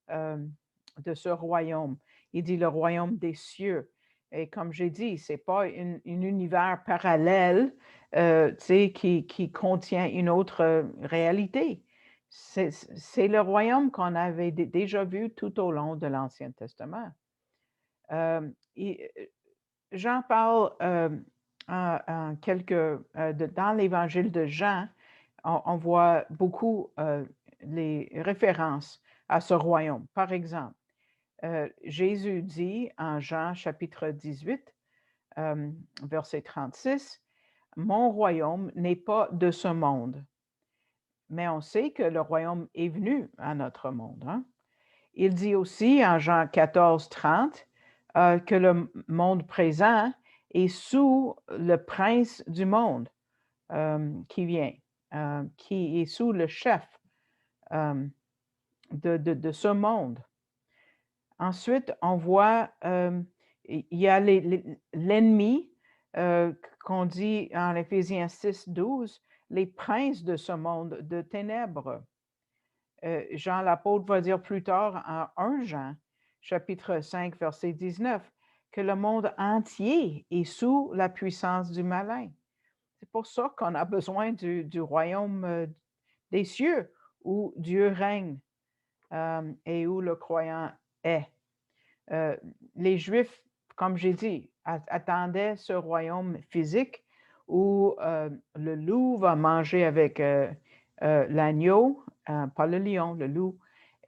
de ce royaume. Il dit le royaume des cieux. Et comme j'ai dit, ce n'est pas un univers parallèle qui contient une autre réalité. C'est le royaume qu'on avait déjà vu tout au long de l'Ancien Testament. Jean parle dans l'évangile de Jean, on voit beaucoup les références à ce royaume. Par exemple, Jésus dit en Jean chapitre 18, verset 36, « Mon royaume n'est pas de ce monde. » Mais on sait que le royaume est venu à notre monde. Hein? Il dit aussi en Jean 14, 30, que le monde présent est sous le prince du monde qui vient, qui est sous le chef de ce monde. Ensuite, on voit, il y a l'ennemi qu'on dit en Éphésiens 6, 12, les princes de ce monde de ténèbres. Jean l'apôtre va dire plus tard en 1 Jean, chapitre 5, verset 19, que le monde entier est sous la puissance du malin. C'est pour ça qu'on a besoin du royaume des cieux où Dieu règne et où le croyant est. Les Juifs, comme j'ai dit, attendaient ce royaume physique où le loup va manger avec l'agneau, pas le lion, le loup,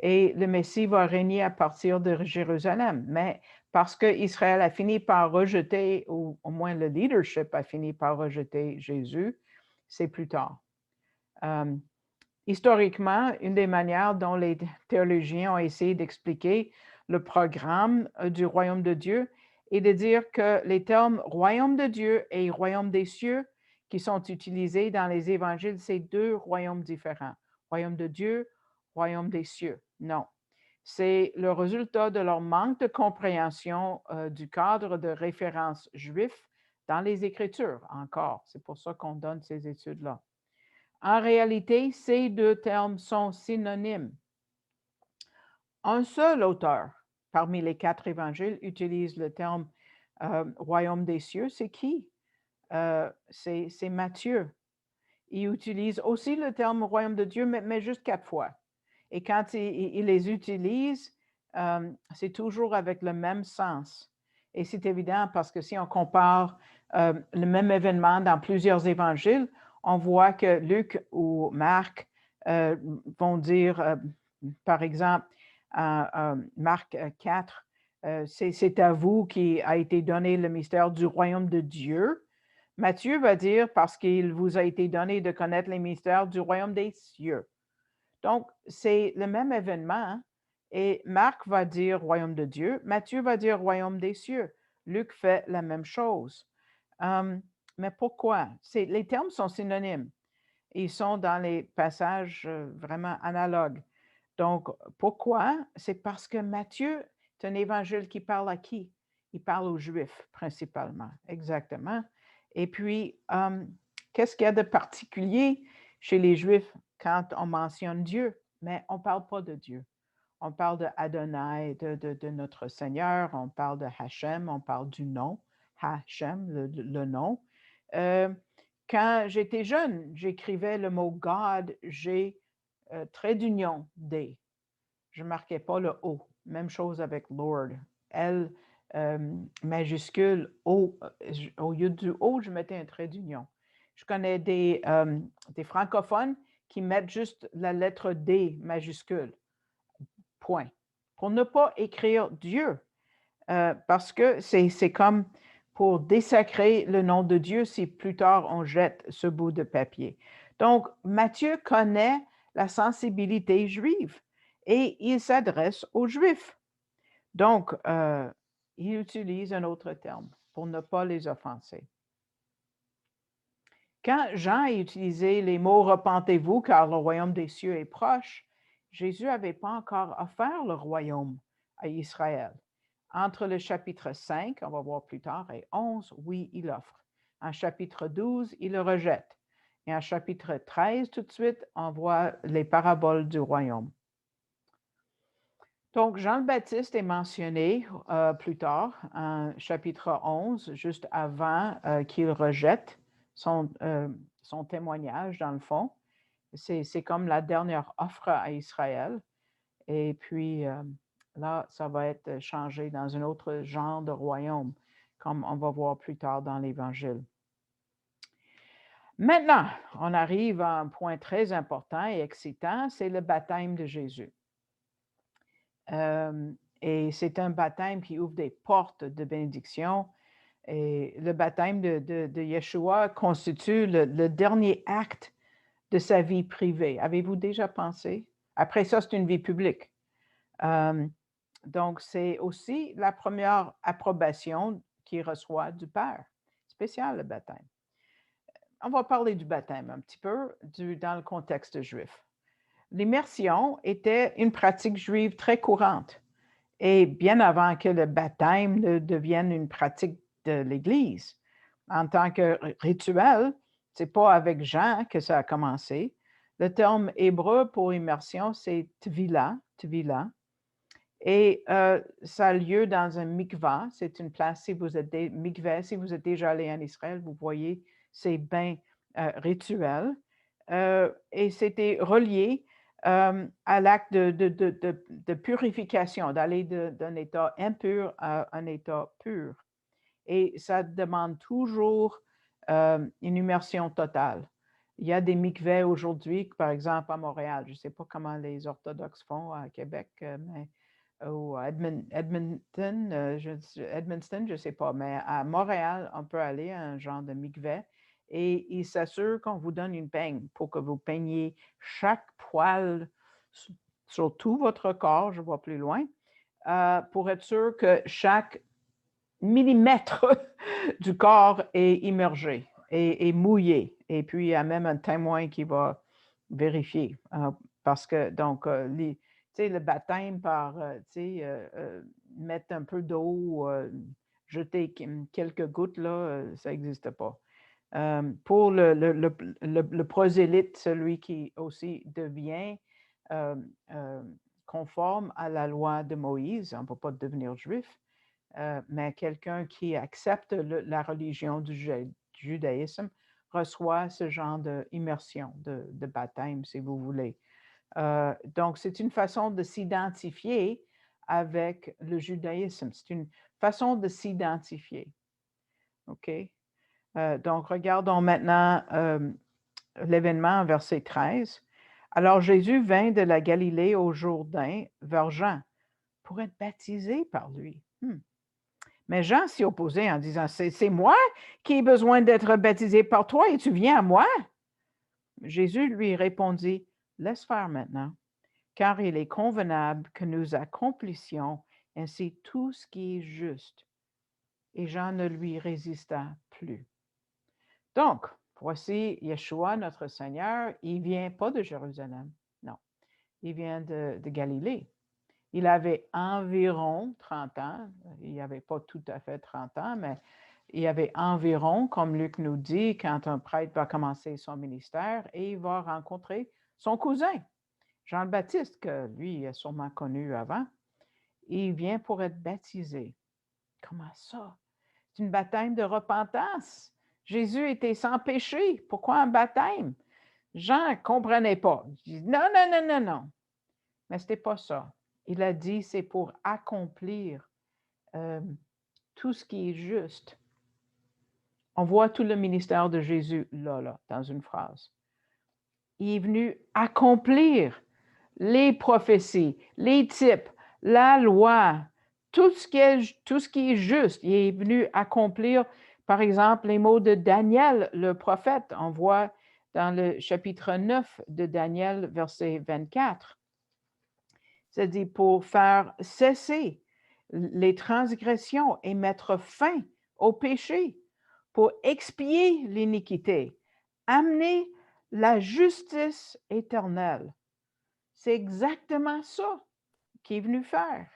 et le Messie va régner à partir de Jérusalem. Mais parce qu'Israël a fini par rejeter, ou au moins le leadership a fini par rejeter Jésus, c'est plus tard. Historiquement, une des manières dont les théologiens ont essayé d'expliquer le programme du royaume de Dieu est de dire que les termes royaume de Dieu et royaume des cieux qui sont utilisés dans les évangiles, c'est deux royaumes différents. Royaume de Dieu, royaume des cieux. Non. C'est le résultat de leur manque de compréhension du cadre de référence juif dans les Écritures encore. C'est pour ça qu'on donne ces études-là. En réalité, ces deux termes sont synonymes. Un seul auteur parmi les 4 évangiles utilise le terme royaume des cieux. C'est qui? C'est Matthieu. Il utilise aussi le terme royaume de Dieu, mais juste 4 fois. Et quand il les utilise, c'est toujours avec le même sens. Et c'est évident parce que si on compare le même événement dans plusieurs évangiles, on voit que Luc ou Marc vont dire, par exemple, Marc 4, c'est à vous qui a été donné le mystère du royaume de Dieu. Matthieu va dire, parce qu'il vous a été donné de connaître les mystères du royaume des cieux. Donc, c'est le même événement. Hein? Et Marc va dire royaume de Dieu, Matthieu va dire royaume des cieux. Luc fait la même chose. Mais pourquoi? Les termes sont synonymes. Ils sont dans les passages vraiment analogues. Donc, pourquoi? C'est parce que Matthieu est un évangile qui parle à qui? Il parle aux Juifs principalement, exactement. Et puis, qu'est-ce qu'il y a de particulier chez les Juifs quand on mentionne Dieu? Mais on ne parle pas de Dieu. On parle de Adonai, de notre Seigneur, on parle de Hachem, on parle du nom, Hachem, le nom. Quand j'étais jeune, j'écrivais le mot God, G, trait d'union, D. Je ne marquais pas le O. Même chose avec Lord. L majuscule, O. Au lieu du O, je mettais un trait d'union. Je connais des francophones qui mettent juste la lettre D majuscule. Point. Pour ne pas écrire Dieu. Parce que c'est comme pour désacrer le nom de Dieu si plus tard on jette ce bout de papier. Donc, Matthieu connaît la sensibilité juive et il s'adresse aux Juifs. Donc, il utilise un autre terme pour ne pas les offenser. Quand Jean a utilisé les mots « repentez-vous car le royaume des cieux est proche », Jésus n'avait pas encore offert le royaume à Israël. Entre le chapitre 5, on va voir plus tard, et 11, oui, il offre. En chapitre 12, il le rejette. Et en chapitre 13, tout de suite, on voit les paraboles du royaume. Donc, Jean le Baptiste est mentionné plus tard, en chapitre 11, juste avant qu'il rejette son témoignage, dans le fond. C'est comme la dernière offre à Israël. Et puis, là, ça va être changé dans un autre genre de royaume, comme on va voir plus tard dans l'Évangile. Maintenant, on arrive à un point très important et excitant, c'est le baptême de Jésus. Et c'est un baptême qui ouvre des portes de bénédiction. Et le baptême de Yeshua constitue le dernier acte de sa vie privée. Avez-vous déjà pensé? Après ça, c'est une vie publique. Donc, c'est aussi la première approbation qu'il reçoit du Père. Spécial, le baptême. On va parler du baptême un petit peu dans le contexte juif. L'immersion était une pratique juive très courante. Et bien avant que le baptême ne devienne une pratique de l'Église, en tant que rituel, ce n'est pas avec Jean que ça a commencé. Le terme hébreu pour immersion, c'est tvila, tvila. Et ça a lieu dans un mikvah. C'est une place, si vous êtes mikveh, si vous êtes déjà allé en Israël, vous voyez ces bains rituels. Et c'était relié à l'acte de purification, d'aller d'un état impur à un état pur. Et ça demande toujours une immersion totale. Il y a des mikvehs aujourd'hui, par exemple à Montréal. Je ne sais pas comment les orthodoxes font à Québec, mais ou à Edmonton, je ne sais pas, mais à Montréal, on peut aller à un genre de mikveh et il s'assure qu'on vous donne une peigne pour que vous peigniez chaque poil sur tout votre corps, je vois plus loin, pour être sûr que chaque millimètre du corps est immergé et mouillé. Et puis, il y a même un témoin qui va vérifier. Parce que, donc, le baptême par, mettre un peu d'eau, jeter quelques gouttes, là, ça n'existe pas. Pour le prosélyte, celui qui aussi devient conforme à la loi de Moïse, on ne peut pas devenir juif, mais quelqu'un qui accepte la religion du judaïsme reçoit ce genre d'immersion, de baptême, si vous voulez. Donc, c'est une façon de s'identifier avec le judaïsme. C'est une façon de s'identifier. OK? Donc, regardons maintenant l'événement, verset 13. Alors, Jésus vint de la Galilée au Jourdain vers Jean pour être baptisé par lui. Mais Jean s'y opposait en disant, c'est moi qui ai besoin d'être baptisé par toi et tu viens à moi? Jésus lui répondit, laisse faire maintenant, car il est convenable que nous accomplissions ainsi tout ce qui est juste. Et Jean ne lui résista plus. Donc, voici Yeshua, notre Seigneur, il vient pas de Jérusalem, non, il vient de Galilée. Il avait environ 30 ans, il n'y avait pas tout à fait 30 ans, mais il y avait environ, comme Luc nous dit, quand un prêtre va commencer son ministère et il va rencontrer son cousin, Jean le Baptiste, que lui il a sûrement connu avant. Il vient pour être baptisé. Comment ça? C'est une baptême de repentance. Jésus était sans péché. Pourquoi un baptême? Jean ne comprenait pas. Il dit, non, non, non, non, non. Mais ce n'était pas ça. Il a dit, c'est pour accomplir tout ce qui est juste. On voit tout le ministère de Jésus là, dans une phrase. Il est venu accomplir les prophéties, les types, la loi, tout ce qui est juste. Il est venu accomplir, par exemple, les mots de Daniel, le prophète. On voit dans le chapitre 9 de Daniel, verset 24. C'est-à-dire pour faire cesser les transgressions et mettre fin au péché, pour expier l'iniquité, amener la justice éternelle. C'est exactement ça qu'il est venu faire.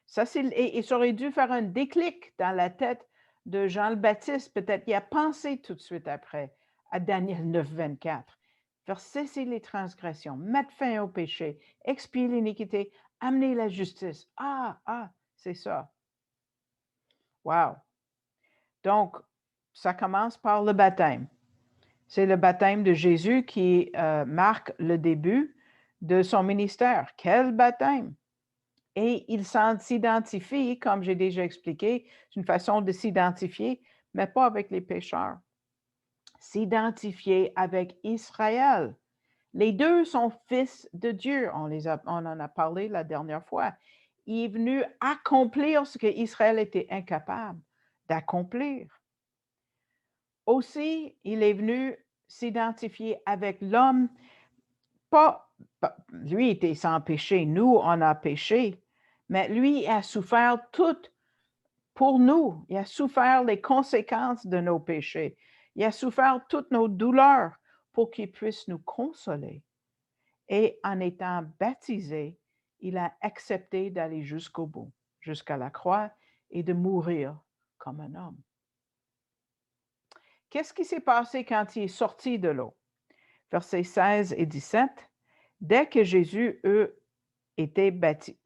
Ça, et ça aurait dû faire un déclic dans la tête de Jean le Baptiste. Peut-être qu'il a pensé tout de suite après à Daniel 9, 24. Faire cesser les transgressions, mettre fin au péché, expier l'iniquité, amener la justice. C'est ça. Wow. Donc, ça commence par le baptême. C'est le baptême de Jésus qui marque le début de son ministère. Quel baptême! Et il s'identifie, comme j'ai déjà expliqué, c'est une façon de s'identifier, mais pas avec les pécheurs. S'identifier avec Israël. Les deux sont fils de Dieu. On en a parlé la dernière fois. Il est venu accomplir ce que Israël était incapable d'accomplir. Aussi, il est venu s'identifier avec l'homme. Lui était sans péché, nous, on a péché, mais lui a souffert tout pour nous. Il a souffert les conséquences de nos péchés. Il a souffert toutes nos douleurs pour qu'il puisse nous consoler. Et en étant baptisé, il a accepté d'aller jusqu'au bout, jusqu'à la croix et de mourir comme un homme. Qu'est-ce qui s'est passé quand il est sorti de l'eau? Versets 16 et 17. Dès que Jésus, était baptisé,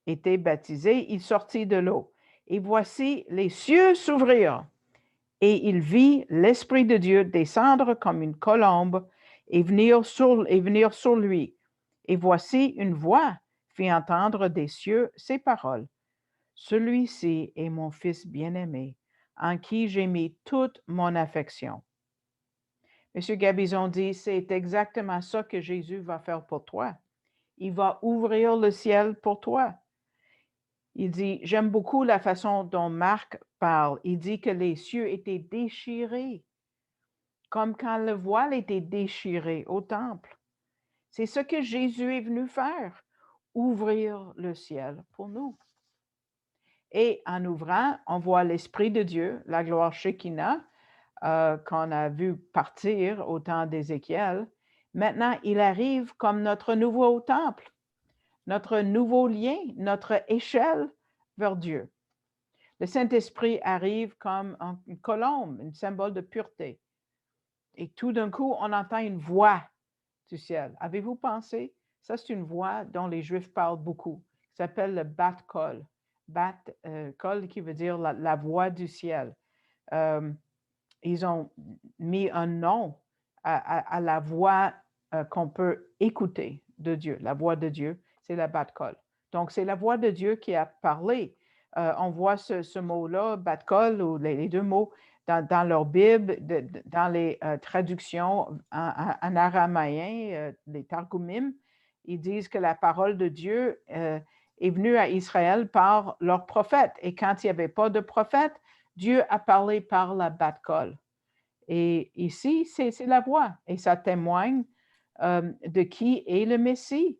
été baptisé, il sortit de l'eau. Et voici, les cieux s'ouvrirent, et il vit l'Esprit de Dieu descendre comme une colombe et venir sur lui. Et voici, une voix fit entendre des cieux ces paroles. Celui-ci est mon Fils bien-aimé, en qui j'ai mis toute mon affection. M. Gabizon dit, c'est exactement ça que Jésus va faire pour toi. Il va ouvrir le ciel pour toi. Il dit, j'aime beaucoup la façon dont Marc parle. Il dit que les cieux étaient déchirés, comme quand le voile était déchiré au temple. C'est ce que Jésus est venu faire, ouvrir le ciel pour nous. Et en ouvrant, on voit l'Esprit de Dieu, la gloire Shekinah, qu'on a vu partir au temps d'Ézéchiel. Maintenant, il arrive comme notre nouveau temple, notre nouveau lien, notre échelle vers Dieu. Le Saint-Esprit arrive comme une colombe, un symbole de pureté. Et tout d'un coup, on entend une voix du ciel. Avez-vous pensé? Ça, c'est une voix dont les Juifs parlent beaucoup. Ça s'appelle le bat-kol. Bat-kol qui veut dire la voix du ciel. Ils ont mis un nom à la voix qu'on peut écouter de Dieu. La voix de Dieu, c'est la bat-kol. Donc, c'est la voix de Dieu qui a parlé. On voit ce mot-là, bat-kol, ou les deux mots, dans leur Bible, dans les traductions en araméen, les Targumim. Ils disent que la parole de Dieu est venue à Israël par leurs prophètes. Et quand il n'y avait pas de prophète, Dieu a parlé par la bat-kol. Et ici, c'est la voix. Et ça témoigne de qui est le Messie.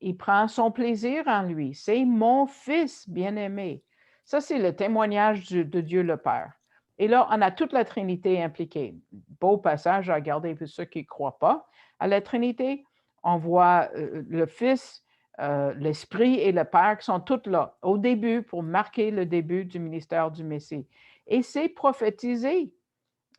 Il prend son plaisir en lui. C'est mon Fils bien-aimé. Ça, c'est le témoignage de Dieu le Père. Et là, on a toute la Trinité impliquée. Beau passage à regarder pour ceux qui ne croient pas à la Trinité. On voit le Fils, l'Esprit et le Père qui sont tous là au début pour marquer le début du ministère du Messie. Et c'est prophétisé.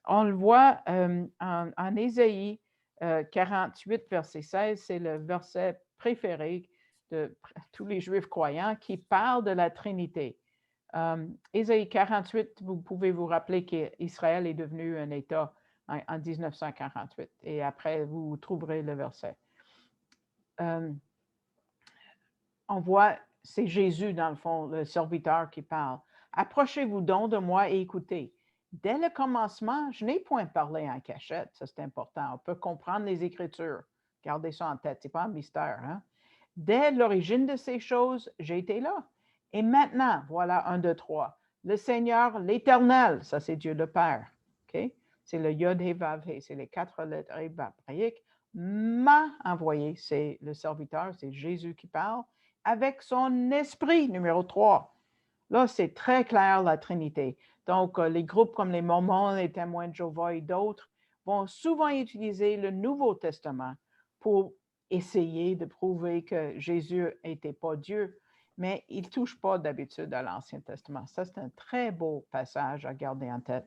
On le voit en Ésaïe 48, verset 16, c'est le verset préféré de tous les Juifs croyants qui parle de la Trinité. Ésaïe 48, vous pouvez vous rappeler qu'Israël est devenu un État en 1948. Et après, vous trouverez le verset. On voit, c'est Jésus, dans le fond, le serviteur qui parle. Approchez-vous donc de moi et écoutez. Dès le commencement, je n'ai point parlé en cachette, ça c'est important. On peut comprendre les Écritures. Gardez ça en tête, ce n'est pas un mystère. Hein? Dès l'origine de ces choses, j'ai été là. Et maintenant, voilà 1, 2, 3. Le Seigneur, l'Éternel, ça c'est Dieu le Père. Okay? C'est le Yod He Vav He, c'est les 4 lettres hébraïques. M'a envoyé, c'est le serviteur, c'est Jésus qui parle, avec son esprit, numéro 3. Là, c'est très clair, la Trinité. Donc, les groupes comme les Mormons, les Témoins de Jéhovah et d'autres vont souvent utiliser le Nouveau Testament pour essayer de prouver que Jésus n'était pas Dieu, mais ils ne touchent pas d'habitude à l'Ancien Testament. Ça, c'est un très beau passage à garder en tête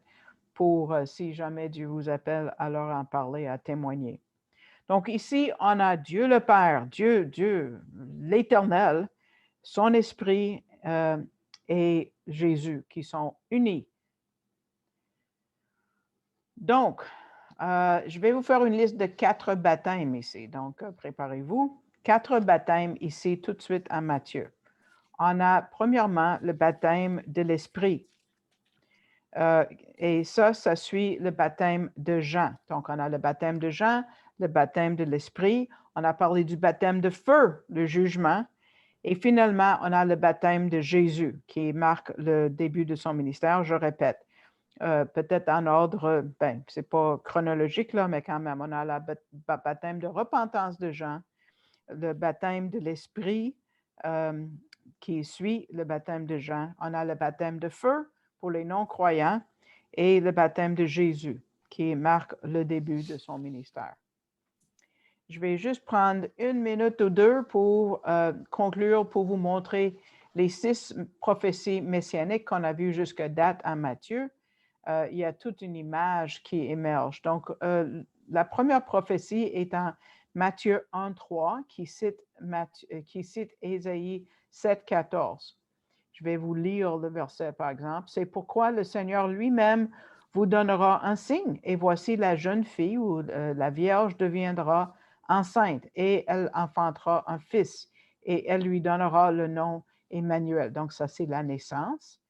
pour, si jamais Dieu vous appelle, à leur en parler, à témoigner. Donc, ici, on a Dieu le Père, Dieu, l'Éternel, son Esprit, et Jésus qui sont unis. Donc, je vais vous faire une liste de 4 baptêmes ici. Donc, préparez-vous. 4 baptêmes ici tout de suite en Matthieu. On a premièrement le baptême de l'Esprit. Et ça suit le baptême de Jean. Donc, on a le baptême de Jean, le baptême de l'Esprit. On a parlé du baptême de feu, le jugement. Et finalement, on a le baptême de Jésus qui marque le début de son ministère. Je répète, peut-être en ordre, ce n'est pas chronologique là, mais quand même, on a le baptême de repentance de Jean, le baptême de l'Esprit qui suit le baptême de Jean. On a le baptême de feu pour les non-croyants et le baptême de Jésus qui marque le début de son ministère. Je vais juste prendre 1 minute ou 2 pour conclure, pour vous montrer les 6 prophéties messianiques qu'on a vues jusqu'à date en Matthieu. Il y a toute une image qui émerge. Donc, la première prophétie est en Matthieu 1,3 qui cite Ésaïe 7,14. Je vais vous lire le verset, par exemple. C'est pourquoi le Seigneur lui-même vous donnera un signe. Et voici la jeune fille ou la Vierge deviendra enceinte et elle enfantera un fils. Et elle lui donnera le nom Emmanuel. Donc, ça, c'est la naissance.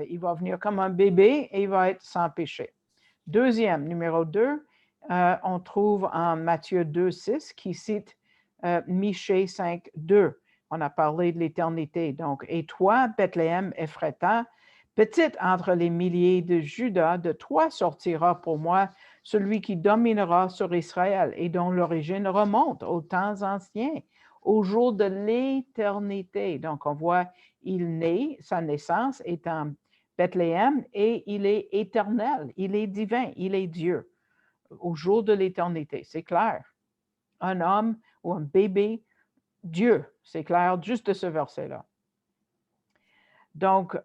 Il va venir comme un bébé et il va être sans péché. Deuxième, numéro 2, on trouve en Matthieu 2,6 qui cite Michée 5,2. On a parlé de l'éternité. Donc, et toi, Bethléem Ephrata, petite entre les milliers de Juda, de toi sortira pour moi celui qui dominera sur Israël et dont l'origine remonte aux temps anciens, au jour de l'éternité. Donc, on voit, il naît, sa naissance est en Bethléem et il est éternel, il est divin, il est Dieu, au jour de l'éternité. C'est clair. Un homme ou un bébé, Dieu, c'est clair, juste de ce verset-là. Donc,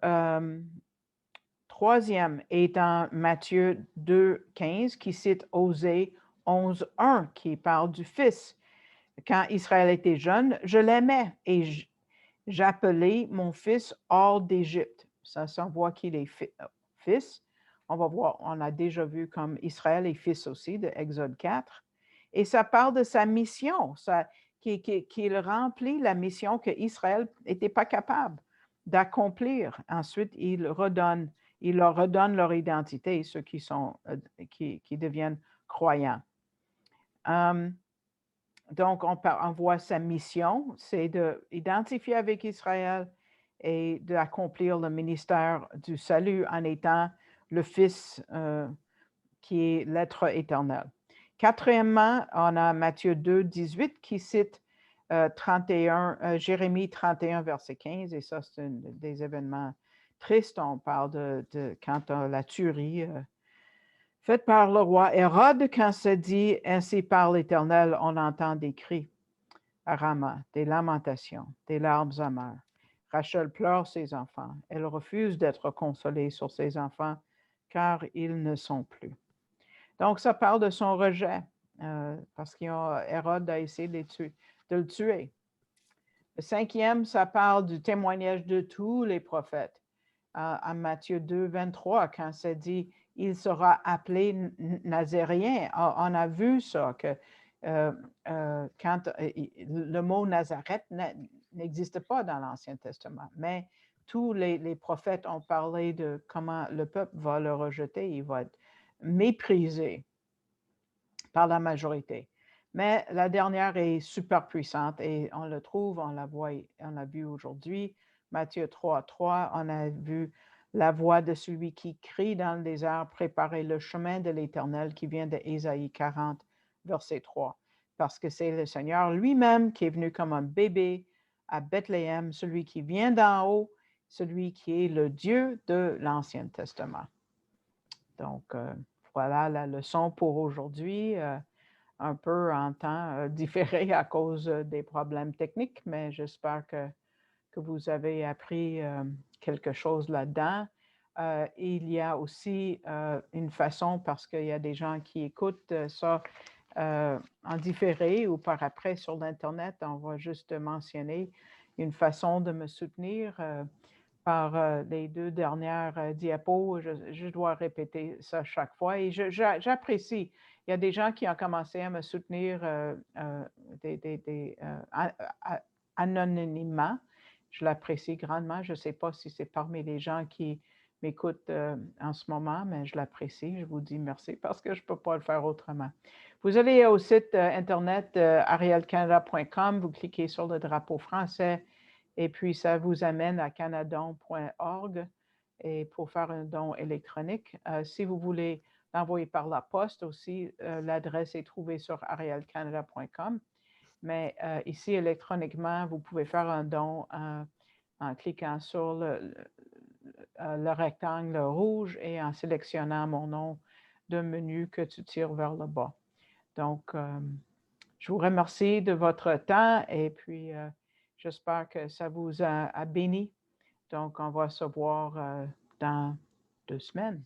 troisième est en Matthieu 2,15 qui cite Osée 11,1 qui parle du Fils. Quand Israël était jeune, je l'aimais et j'appelais mon fils hors d'Égypte. Ça voit qu'il est fils. On va voir, on a déjà vu comme Israël est fils aussi de Exode 4. Et ça parle de sa mission, qu'il remplit la mission qu'Israël n'était pas capable d'accomplir. Ensuite, il leur redonne leur identité, ceux qui deviennent croyants. Donc, on voit sa mission, c'est d'identifier avec Israël et d'accomplir le ministère du salut en étant le Fils qui est l'être éternel. Quatrièmement, on a Matthieu 2,18 qui cite Jérémie 31, verset 15, et ça, c'est des événements tristes. On parle de quand la tuerie faite par le roi Hérode, quand se dit « Ainsi par l'Éternel », on entend des cris à Rama, des lamentations, des larmes amères. Rachel pleure ses enfants. Elle refuse d'être consolée sur ses enfants, car ils ne sont plus. Donc, ça parle de son rejet, parce qu'Hérode a essayé de le tuer. Le cinquième, ça parle du témoignage de tous les prophètes. À Matthieu 2, 23, quand ça dit « Il sera appelé Nazaréen », on a vu ça, que quand le mot Nazareth n'existe pas dans l'Ancien Testament, mais tous les prophètes ont parlé de comment le peuple va le rejeter, il va être méprisé par la majorité. Mais la dernière est super puissante et on le trouve, on l'a vu aujourd'hui, Matthieu 3,3, on a vu la voix de celui qui crie dans le désert, préparez le chemin de l'Éternel qui vient de Ésaïe 40, verset 3. Parce que c'est le Seigneur lui-même qui est venu comme un bébé à Bethléem, celui qui vient d'en haut, celui qui est le Dieu de l'Ancien Testament. Donc, voilà la leçon pour aujourd'hui. Un peu en temps différé à cause des problèmes techniques, mais j'espère que vous avez appris quelque chose là-dedans. Il y a aussi une façon, parce qu'il y a des gens qui écoutent ça en différé ou par après sur l'Internet, on va juste mentionner une façon de me soutenir par les 2 dernières diapos. Je dois répéter ça chaque fois et j'apprécie. Il y a des gens qui ont commencé à me soutenir anonymement. Je l'apprécie grandement. Je ne sais pas si c'est parmi les gens qui m'écoutent en ce moment, mais je l'apprécie. Je vous dis merci parce que je ne peux pas le faire autrement. Vous allez au site internet arielcanada.com, vous cliquez sur le drapeau français et puis ça vous amène à canadon.org et pour faire un don électronique. Si vous voulez l'envoyer par la poste aussi, l'adresse est trouvée sur arielcanada.com. Mais ici, électroniquement, vous pouvez faire un don en cliquant sur le rectangle rouge et en sélectionnant mon nom d'un menu que tu tires vers le bas. Donc, je vous remercie de votre temps et puis j'espère que ça vous a béni. Donc, on va se voir dans 2 semaines.